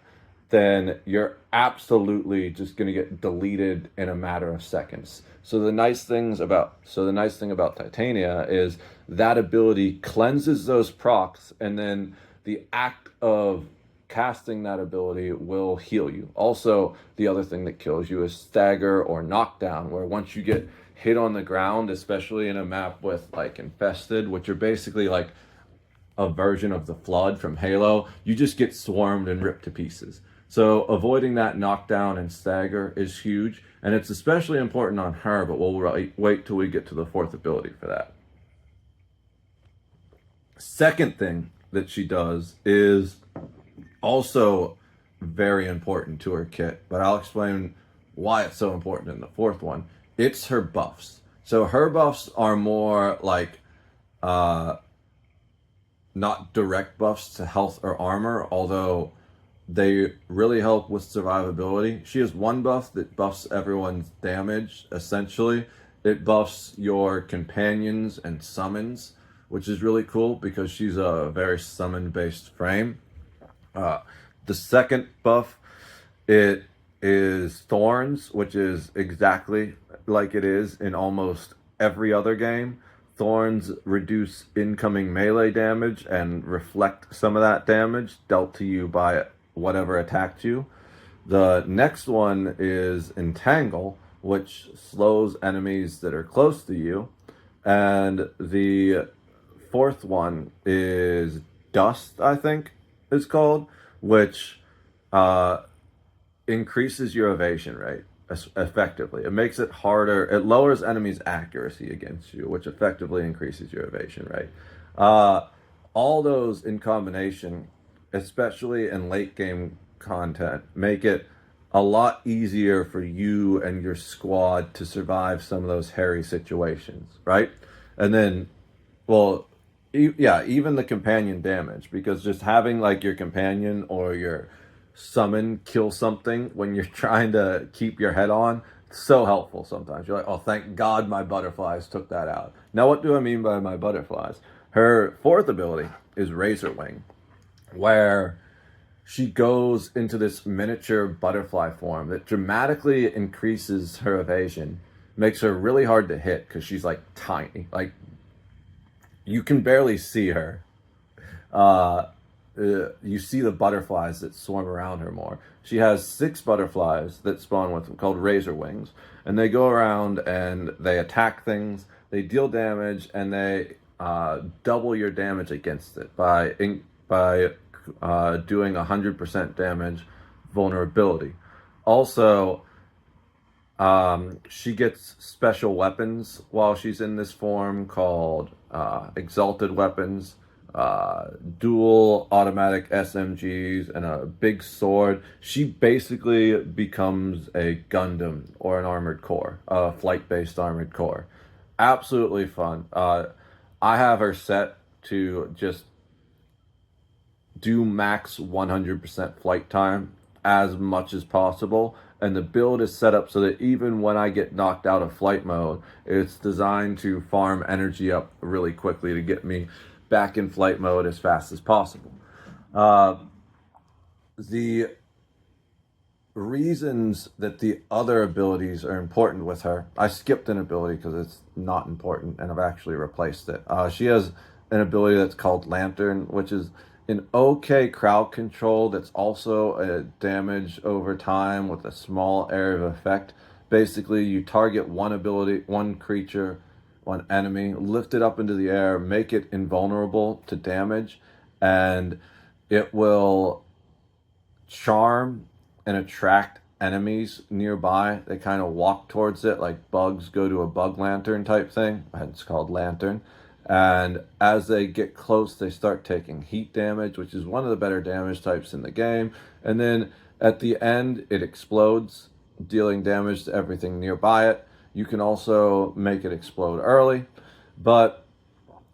S2: then you're absolutely just going to get deleted in a matter of seconds. So the nice thing about Titania is that ability cleanses those procs, and then the act of casting that ability will heal you. Also, the other thing that kills you is stagger or knockdown, where once you get hit on the ground, especially in a map with like infested, which are basically like a version of the Flood from Halo, you just get swarmed and ripped to pieces. So avoiding that knockdown and stagger is huge, and it's especially important on her, but we'll wait till we get to the fourth ability for that. Second thing that she does is also very important to her kit, but I'll explain why it's so important in the fourth one. It's her buffs. So her buffs are more like not direct buffs to health or armor, although they really help with survivability. She has one buff that buffs everyone's damage, essentially. It buffs your companions and summons, which is really cool because she's a very summon-based frame. The second buff, it is Thorns, which is exactly like it is in almost every other game. Thorns reduce incoming melee damage and reflect some of that damage dealt to you by whatever attacked you. The next one is Entangle, which slows enemies that are close to you. And the fourth one is Dust, I think is called, which increases your evasion rate effectively. It makes it harder. It lowers enemies' accuracy against you, which effectively increases your evasion rate. All those in combination, especially in late game content, make it a lot easier for you and your squad to survive some of those hairy situations, right? And then, well, yeah, even the companion damage, because just having like your companion or your summon kill something when you're trying to keep your head on, so helpful sometimes. You're like, oh, thank God my butterflies took that out. Now, what do I mean by my butterflies? Her fourth ability is Razor Wing, where she goes into this miniature butterfly form that dramatically increases her evasion, makes her really hard to hit because she's like tiny. Like, you can barely see her. You see the butterflies that swarm around her more. She has 6 butterflies that spawn with them called Razor Wings, and they go around and they attack things, they deal damage, and they double your damage against it by doing 100% damage vulnerability. Also, she gets special weapons while she's in this form called Exalted Weapons, dual automatic SMGs, and a big sword. She basically becomes a Gundam or an armored core, a flight-based armored core. Absolutely fun. I have her set to just do max 100% flight time as much as possible, and the build is set up so that even when I get knocked out of flight mode, it's designed to farm energy up really quickly to get me back in flight mode as fast as possible. The reasons that the other abilities are important with her, I skipped an ability because it's not important, and I've actually replaced it. She has an ability that's called Lantern, which is an okay crowd control that's also a damage over time with a small area of effect. Basically, you target one creature, one enemy, lift it up into the air, make it invulnerable to damage, and it will charm and attract enemies nearby. They kind of walk towards it like bugs go to a bug lantern type thing. It's called Lantern. And as they get close, they start taking heat damage, which is one of the better damage types in the game. And then at the end, it explodes, dealing damage to everything nearby it. You can also make it explode early, but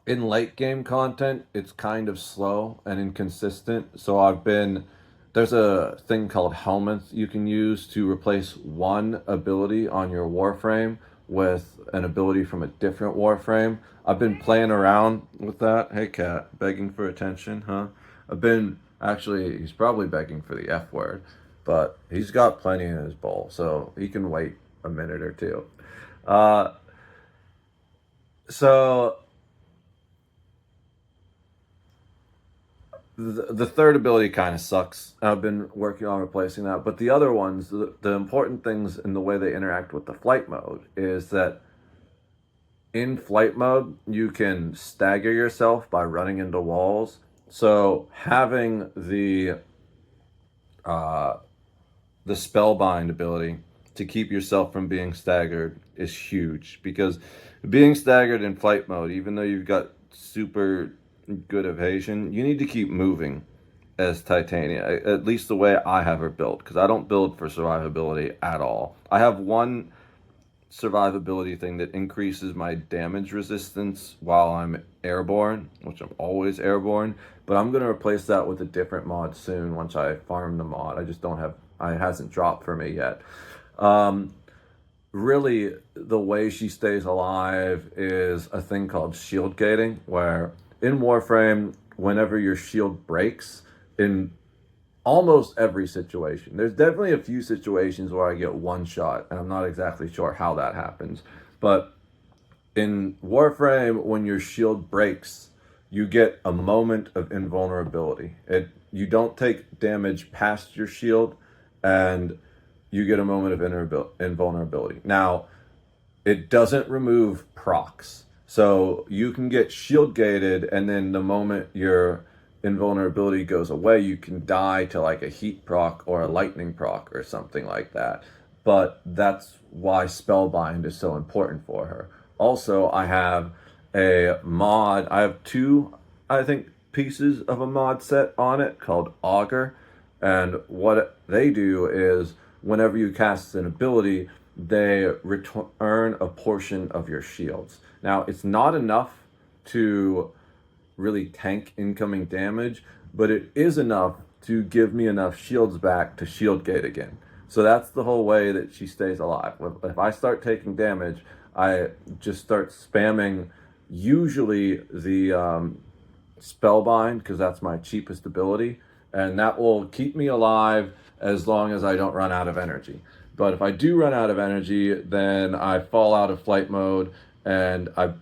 S2: in late game content, it's kind of slow and inconsistent. So there's a thing called helmets you can use to replace one ability on your Warframe with an ability from a different Warframe. I've been playing around with that. Hey, cat, begging for attention, huh? I've been
S1: Actually, he's probably begging for the F word, but he's got plenty in his bowl, so he can wait a minute or two. Uh, so the third ability kind of sucks. I've been working on replacing that, but the other ones, the important things in the way they interact with the flight mode is that in flight mode, you can stagger yourself by running into walls. So having uh, the spellbind ability to keep yourself from being staggered is huge, because being staggered in flight mode, even though you've got super good evasion, you need to keep moving as Titania, at least the way I have her built, because I don't build for survivability at all. I have one survivability thing that increases my damage resistance while I'm airborne, which I'm always airborne, but I'm going to replace that with a different mod soon once I farm the mod. I just don't have, it hasn't dropped for me yet. Really, the way she stays alive is a thing called shield gating, where in Warframe, whenever your shield breaks, in almost every situation. There's definitely a few situations where I get one shot, and I'm not exactly sure how that happens. But in Warframe, when your shield breaks, you get a moment of invulnerability. You don't take damage past your shield, and you get a moment of invulnerability. Now, it doesn't remove procs. So you can get shield gated, and then the moment your invulnerability goes away, you can die to like a heat proc or a lightning proc or something like that. But that's why spellbind is so important for her. Also, I have a mod. I have two, I think, pieces of a mod set on it called Augur. And what they do is whenever you cast an ability, they return a portion of your shields. Now, it's not enough to really tank incoming damage, but it is enough to give me enough shields back to shield gate again. So that's the whole way that she stays alive. If I start taking damage, I just start spamming usually the spellbind, because that's my cheapest ability, and that will keep me alive as long as I don't run out of energy. But if I do run out of energy, then I fall out of flight mode, and I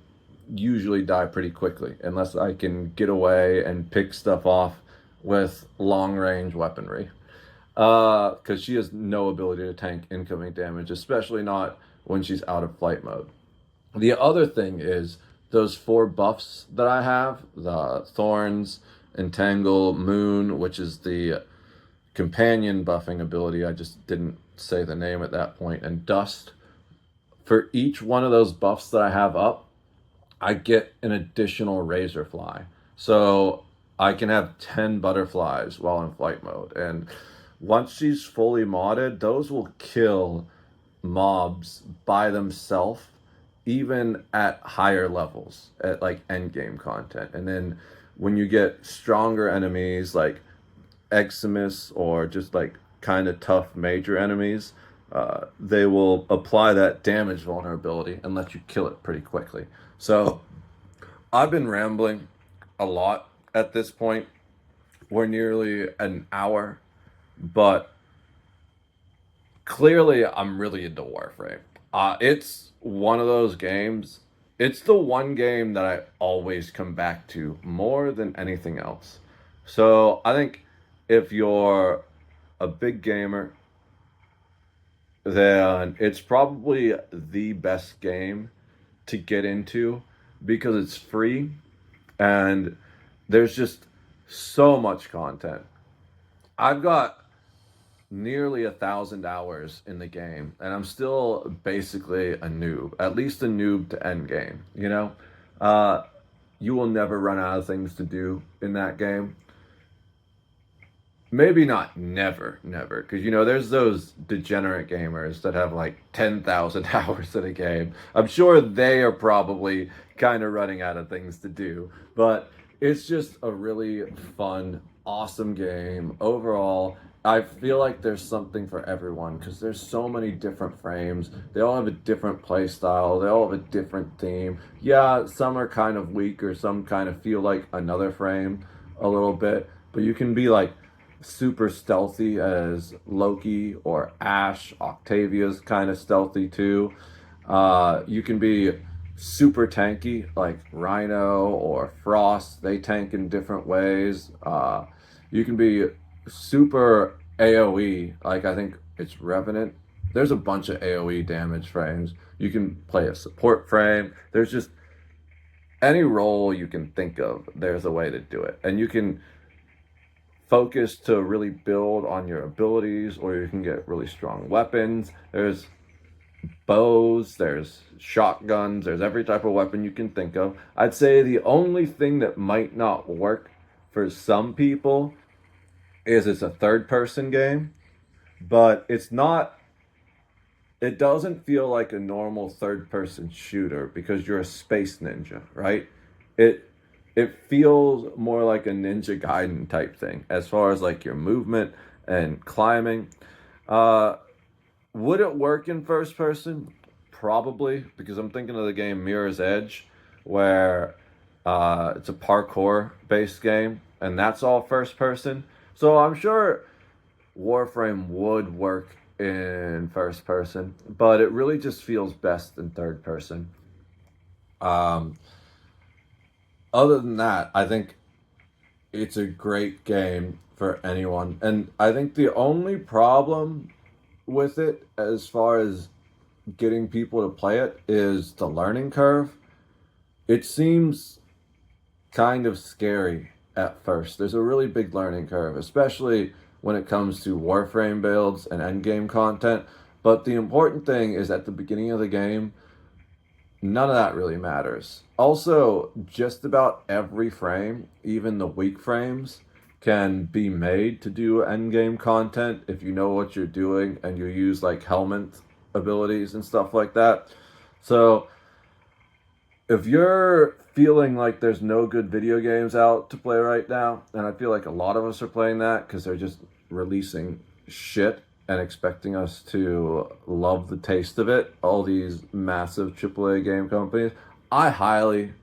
S1: usually die pretty quickly unless I can get away and pick stuff off with long range weaponry. Because she has no ability to tank incoming damage, especially not when she's out of flight mode. The other thing is those 4 buffs that I have, the Thorns, Entangle, Moon, which is the companion buffing ability, I just didn't say the name at that point, and Dust. For each one of those buffs that I have up, I get an additional Razorfly. So I can have 10 butterflies while in flight mode. And once she's fully modded, those will kill mobs by themselves, even at higher levels, at like end game content. And then when you get stronger enemies like Eximus or just like kind of tough major enemies, they will apply that damage vulnerability and let you kill it pretty quickly. So I've been rambling a lot at this point. We're nearly an hour, but clearly I'm really into Warframe. It's one of those games. It's the one game that I always come back to more than anything else. So I think if you're a big gamer, then it's probably the best game to get into, because it's free and there's just so much content. I've got nearly 1,000 hours in the game, and I'm still basically a noob, at least a noob to end game. Uh, you will never run out of things to do in that game. Maybe not never, never, because there's those degenerate gamers that have like 10,000 hours in a game. I'm sure they are probably kind of running out of things to do, but it's just a really fun, awesome game overall. I feel like there's something for everyone, because there's so many different frames. They all have a different play style. They all have a different theme. Yeah, some are kind of weak, or some kind of feel like another frame a little bit,
S2: but you can be like super stealthy as Loki or Ash. Octavia's kind of stealthy too. You can be super tanky like Rhino or Frost. They tank in different ways. You can be super AoE, like I think it's Revenant. There's a bunch of AoE damage frames. You can play a support frame. There's just any role you can think of, there's a way to do it. And you can focus to really build on your abilities, or you can get really strong weapons. There's bows, there's shotguns, there's every type of weapon you can think of. I'd say the only thing that might not work for some people is it's a third person game, but it doesn't feel like a normal third person shooter because you're a space ninja, right? It it feels more like a Ninja Gaiden type thing as far as like your movement and climbing. Uh would it work in first person? Probably, because I'm thinking of the game Mirror's Edge, where it's a parkour based game, and that's all first person. So I'm sure Warframe would work in first person, but it really just feels best in third person. Um, Other than that, I think it's a great game for anyone. And I think the only problem with it, as far as getting people to play it, is the learning curve. It seems kind of scary at first. There's a really big learning curve, especially when it comes to Warframe builds and endgame content. But the important thing is at the beginning of the game, none of that really matters. Also, just about every frame, even the weak frames, can be made to do endgame content if you know what you're doing and you use like helmet abilities and stuff like that. So if you're feeling like there's no good video games out to play right now, and I feel like a lot of us are playing that because they're just releasing shit and expecting us to love the taste of it, all these massive AAA game companies, I highly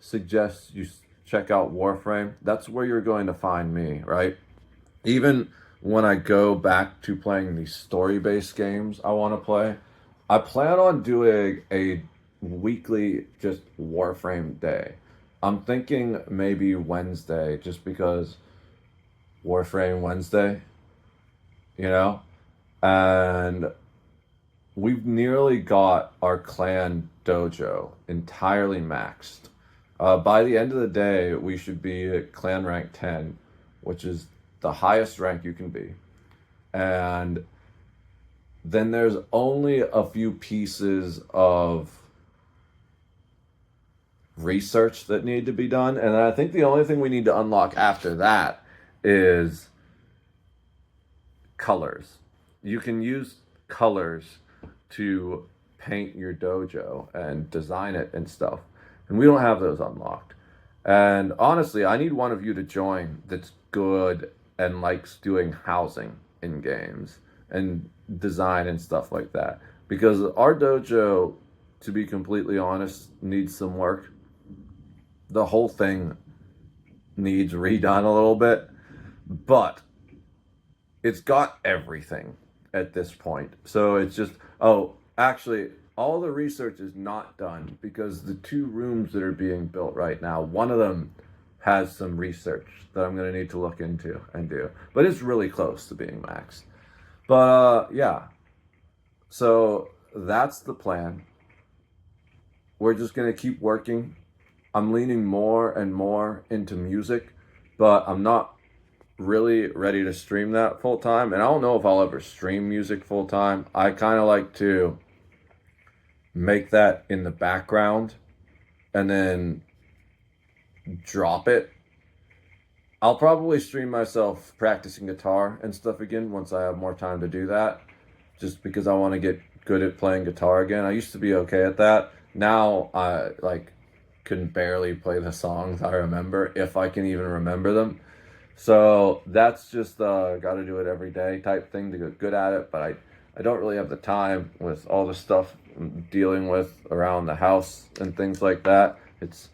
S2: suggest you check out Warframe. That's where you're going to find me, right? Even when I go back to playing these story-based games I want to play, I plan on doing a weekly just Warframe day. I'm thinking maybe Wednesday, just because Warframe Wednesday, you know? And we've nearly got our clan dojo entirely maxed. By the end of the day, we should be at clan rank 10, which is the highest rank you can be. And then there's only a few pieces of research that need to be done. And I think the only thing we need to unlock after that is colors. You can use colors to paint your dojo and design it and stuff. And we don't have those unlocked. And honestly, I need one of you to join that's good and likes doing housing in games and design and stuff like that. Because our dojo, to be completely honest, needs some work. The whole thing needs redone a little bit, but it's got everything at this point. So it's just, oh, actually, all the research is not done because the two rooms that are being built right now, one of them has some research that I'm going to need to look into and do. But it's really close to being maxed. But yeah, so that's the plan. We're just going to keep working. I'm leaning more and more into music, but I'm not really ready to stream that full time. And I don't know if I'll ever stream music full time. I kind of like to make that in the background and then drop it. I'll probably stream myself practicing guitar and stuff again once I have more time to do that, just because I want to get good at playing guitar again. I used to be okay at that. Now I can barely play the songs I remember, if I can even remember them. So that's just got to do it every day type thing to get good at it. But I don't really have the time with all the stuff I'm dealing with around the house and things like that. It's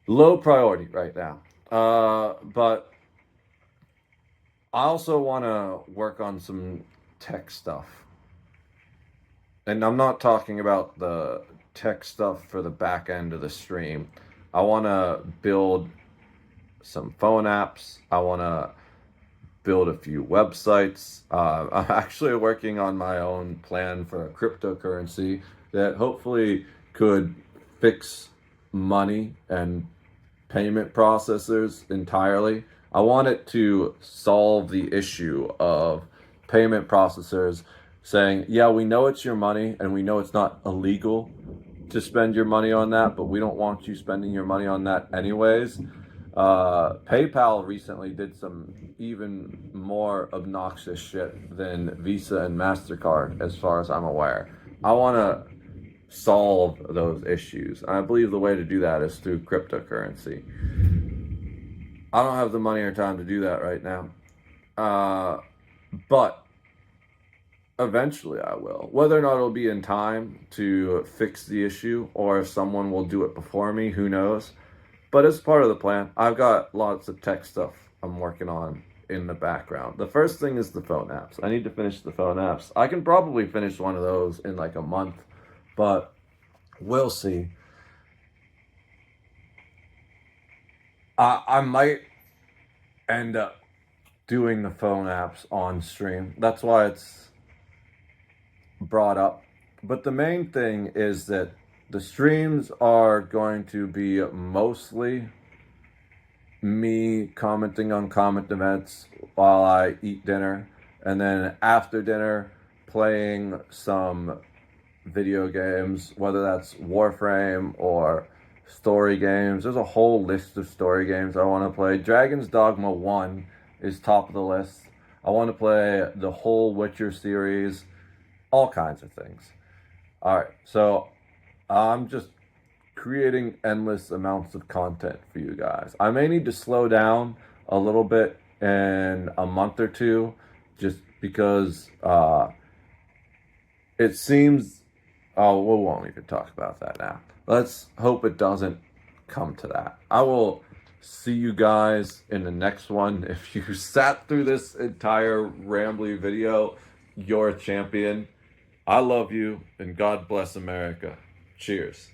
S2: low priority right now. But I also want to work on some tech stuff. And I'm not talking about the tech stuff for the back end of the stream. I want to build some phone apps. I want to build a few websites. I'm actually working on my own plan for a cryptocurrency that hopefully could fix money and payment processors entirely. I want it to solve the issue of payment processors saying, yeah, we know it's your money and we know it's not illegal to spend your money on that, but we don't want you spending your money on that anyways. PayPal recently did some even more obnoxious shit than Visa and MasterCard, as far as I'm aware. I want to solve those issues. And I believe the way to do that is through cryptocurrency. I don't have the money or time to do that right now. But eventually I will. Whether or not it'll be in time to fix the issue or if someone will do it before me, who knows. But it's part of the plan. I've got lots of tech stuff I'm working on in the background. The first thing is the phone apps. I need to finish the phone apps. I can probably finish one of those in like a month, but we'll see. I might end up doing the phone apps on stream. That's why it's brought up. But the main thing is that the streams are going to be mostly me commenting on comment events while I eat dinner, and then after dinner playing some video games, whether that's Warframe or story games. There's a whole list of story games I want to play. Dragon's Dogma 1 is top of the list. I want to play the whole Witcher series, all kinds of things. All right, so I'm just creating endless amounts of content for you guys. I may need to slow down a little bit in a month or two just because it seems, oh, we won't even talk about that now. Let's hope it doesn't come to that. I will see you guys in the next one. If you sat through this entire rambly video, you're a champion. I love you, and God bless America. Cheers.